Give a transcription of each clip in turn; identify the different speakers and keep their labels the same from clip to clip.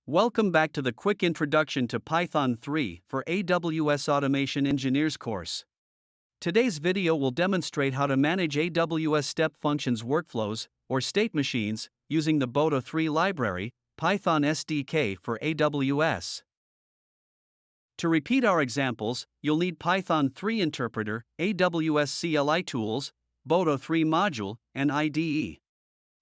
Speaker 1: Welcome back to the quick introduction to Python 3 for AWS Automation Engineers course. Today's video will demonstrate how to manage AWS Step Functions workflows, or state machines, using the Boto3 library, Python SDK for AWS. To repeat our examples, you'll need Python 3 interpreter, AWS CLI tools, Boto3 module, and IDE.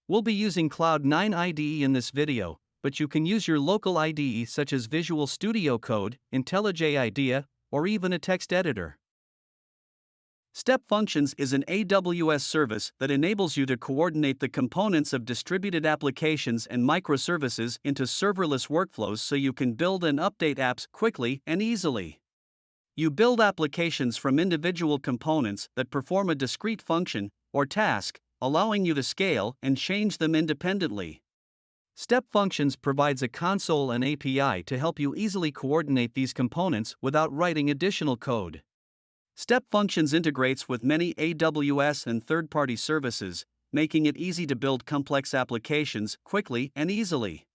Speaker 1: We'll be using Cloud 9 IDE in this video, but you can use your local IDE such as Visual Studio Code, IntelliJ IDEA, or even a text editor. Step Functions is an AWS service that enables you to coordinate the components of distributed applications and microservices into serverless workflows so you can build and update apps quickly and easily. You build applications from individual components that perform a discrete function or task, allowing you to scale and change them independently. Step Functions provides a console and API to help you easily coordinate these components without writing additional code. Step Functions integrates with many AWS and third-party services, making it easy to build complex applications quickly and easily.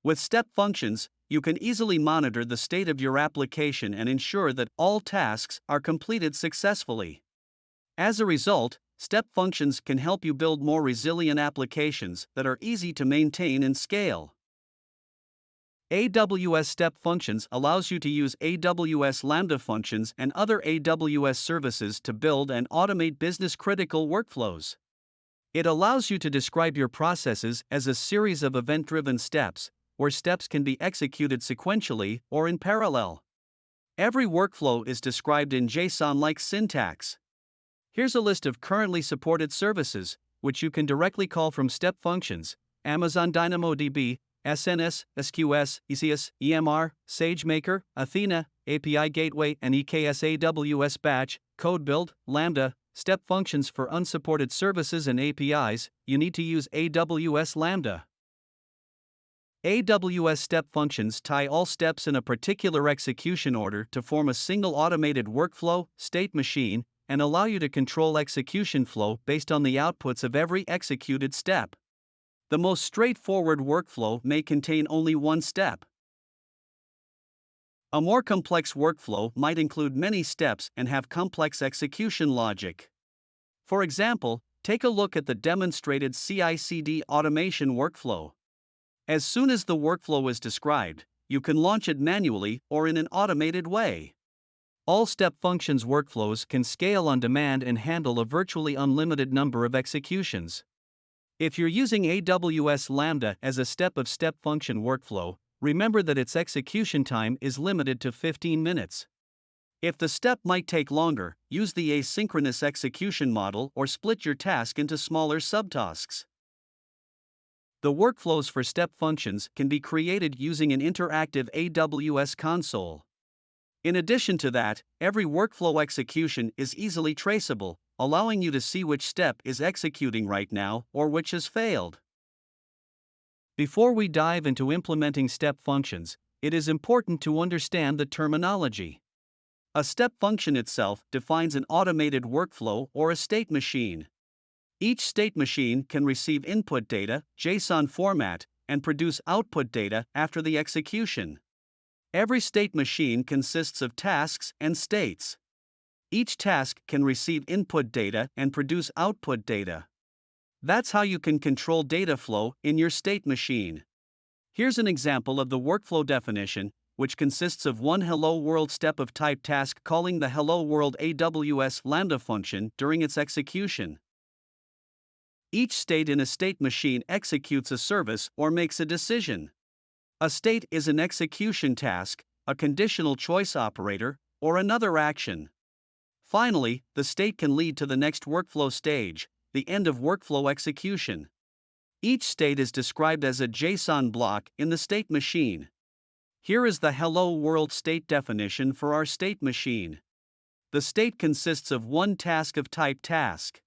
Speaker 1: With Step Functions, you can easily monitor the state of your application and ensure that all tasks are completed successfully. As a result, Step Functions can help you build more resilient applications that are easy to maintain and scale. AWS Step Functions allows you to use AWS Lambda functions and other AWS services to build and automate business-critical workflows. It allows you to describe your processes as a series of event-driven steps, where steps can be executed sequentially or in parallel. Every workflow is described in JSON-like syntax. Here's a list of currently supported services, which you can directly call from Step Functions: Amazon DynamoDB, SNS, SQS, ECS, EMR, SageMaker, Athena, API Gateway, and EKS AWS Batch, Code Build, Lambda. Step Functions for unsupported services and APIs, you need to use AWS Lambda. AWS Step Functions tie all steps in a particular execution order to form a single automated workflow, state machine, and allow you to control execution flow based on the outputs of every executed step. The most straightforward workflow may contain only one step. A more complex workflow might include many steps and have complex execution logic. For example, take a look at the demonstrated CI/CD automation workflow. As soon as the workflow is described, you can launch it manually or in an automated way. All Step Functions workflows can scale on demand and handle a virtually unlimited number of executions. If you're using AWS Lambda as a step function workflow, remember that its execution time is limited to 15 minutes. If the step might take longer, use the asynchronous execution model or split your task into smaller subtasks. The workflows for Step Functions can be created using an interactive AWS console. In addition to that, every workflow execution is easily traceable, allowing you to see which step is executing right now or which has failed. Before we dive into implementing Step Functions, it is important to understand the terminology. A step function itself defines an automated workflow or a state machine. Each state machine can receive input data, JSON format, and produce output data after the execution. Every state machine consists of tasks and states. Each task can receive input data and produce output data. That's how you can control data flow in your state machine. Here's an example of the workflow definition, which consists of one Hello World step of type task calling the Hello World AWS Lambda function during its execution. Each state in a state machine executes a service or makes a decision. A state is an execution task, a conditional choice operator, or another action. Finally, the state can lead to the next workflow stage, the end of workflow execution. Each state is described as a JSON block in the state machine. Here is the Hello World state definition for our state machine. The state consists of one task of type task.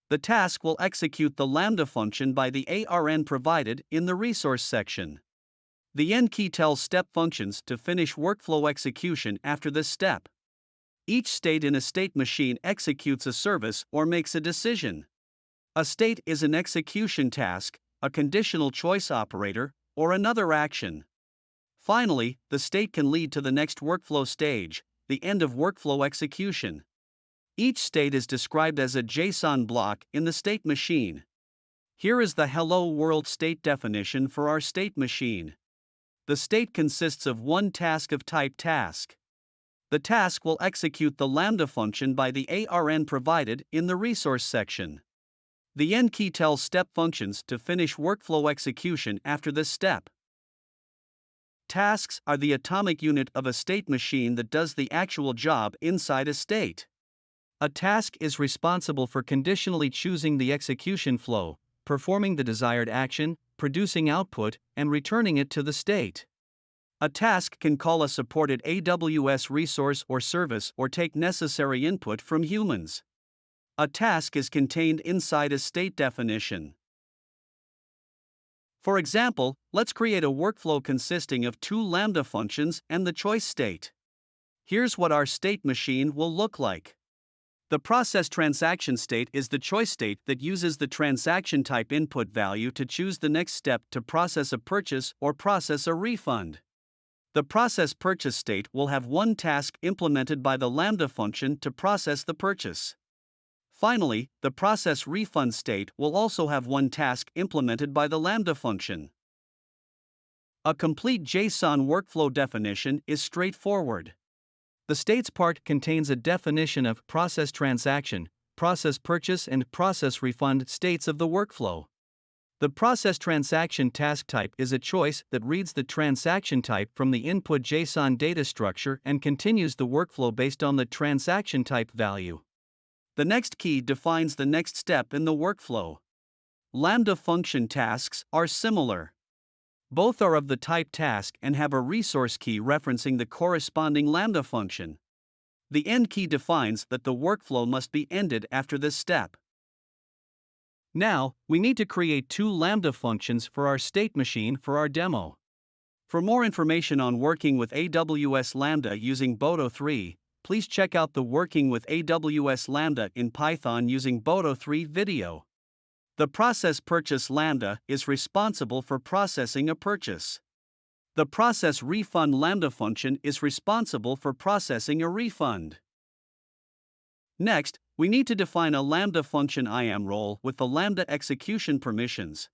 Speaker 1: The task will execute the Lambda function by the ARN provided in the resource section. The end key tells Step Functions to finish workflow execution after this step. Each state in a state machine executes a service or makes a decision. A state is an execution task, a conditional choice operator, or another action. Finally, the state can lead to the next workflow stage, the end of workflow execution. Each state is described as a JSON block in the state machine. Here is the Hello World state definition for our state machine. The state consists of one task of type task. The task will execute the Lambda function by the ARN provided in the resource section. The end key tells step functions to finish workflow execution after this step. Tasks are the atomic unit of a state machine that does the actual job inside a state. A task is responsible for conditionally choosing the execution flow, performing the desired action, producing output, and returning it to the state. A task can call a supported AWS resource or service or take necessary input from humans. A task is contained inside a state definition. For example, let's create a workflow consisting of two Lambda functions and the choice state. Here's what our state machine will look like. The process transaction state is the choice state that uses the transaction type input value to choose the next step to process a purchase or process a refund. The process purchase state will have one task implemented by the Lambda function to process the purchase. Finally, the process refund state will also have one task implemented by the Lambda function. A complete JSON workflow definition is straightforward. The states part contains a definition of process transaction, process purchase, and process refund states of the workflow. The process transaction task type is a choice that reads the transaction type from the input JSON data structure and continues the workflow based on the transaction type value. The next key defines the next step in the workflow. Lambda function tasks are similar. Both are of the type task and have a resource key referencing the corresponding Lambda function. The end key defines that the workflow must be ended after this step. Now, we need to create two Lambda functions for our state machine for our demo. For more information on working with AWS Lambda using Boto3, please check out the Working with AWS Lambda in Python using Boto3 video. The process purchase Lambda is responsible for processing a purchase. The process refund Lambda function is responsible for processing a refund. Next, we need to define a Lambda function IAM role with the Lambda execution permissions.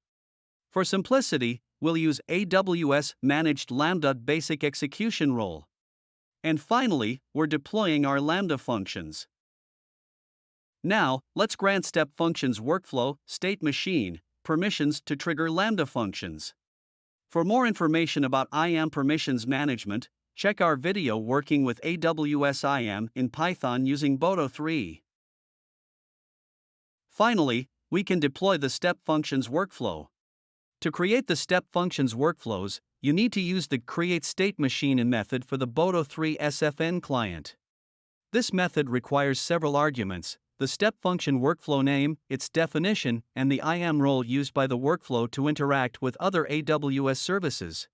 Speaker 1: For simplicity, we'll use AWS Managed Lambda Basic Execution Role. And finally, we're deploying our Lambda functions. Now, let's grant Step Functions workflow, state machine, permissions to trigger Lambda functions. For more information about IAM permissions management, check our video Working with AWS IAM in Python using Boto3. Finally, we can deploy the Step Functions workflow. To create the Step Functions workflows, you need to use the Create State Machine method for the Boto3 SFN client. This method requires several arguments: the step function workflow name, its definition, and the IAM role used by the workflow to interact with other AWS services.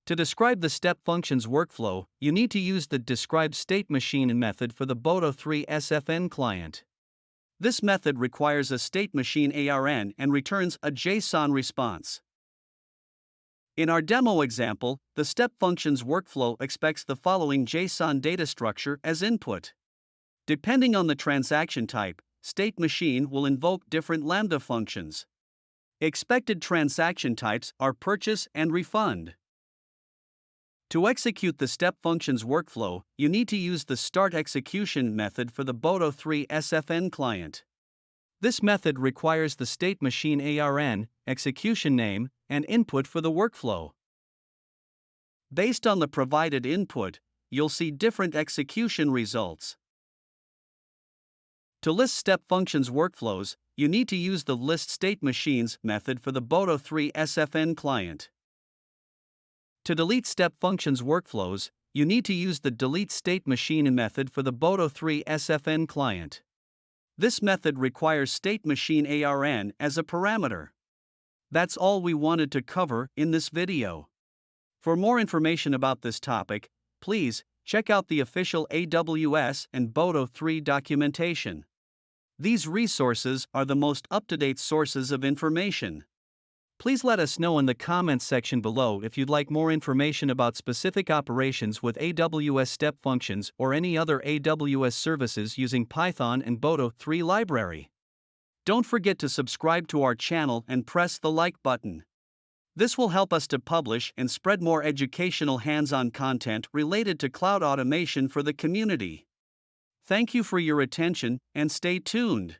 Speaker 1: To describe the step functions workflow, you need to use the Describe State Machine method for the Boto3 SFN client. This method requires a state machine ARN and returns a JSON response. In our demo example, the step functions workflow expects the following JSON data structure as input. Depending on the transaction type, state machine will invoke different Lambda functions. Expected transaction types are purchase and refund. To execute the step functions workflow, you need to use the Start Execution method for the Boto3 SFN client. This method requires the state machine ARN, execution name, and input for the workflow. Based on the provided input, you'll see different execution results. To list step functions workflows, you need to use the List State Machines method for the Boto3 SFN client. To delete step functions workflows, you need to use the Delete State Machine method for the Boto3 SFN client. This method requires state machine ARN as a parameter. That's all we wanted to cover in this video. For more information about this topic, please check out the official AWS and Boto3 documentation. These resources are the most up-to-date sources of information. Please let us know in the comments section below if you'd like more information about specific operations with AWS Step Functions or any other AWS services using Python and Boto3 library. Don't forget to subscribe to our channel and press the like button. This will help us to publish and spread more educational hands-on content related to cloud automation for the community. Thank you for your attention and stay tuned.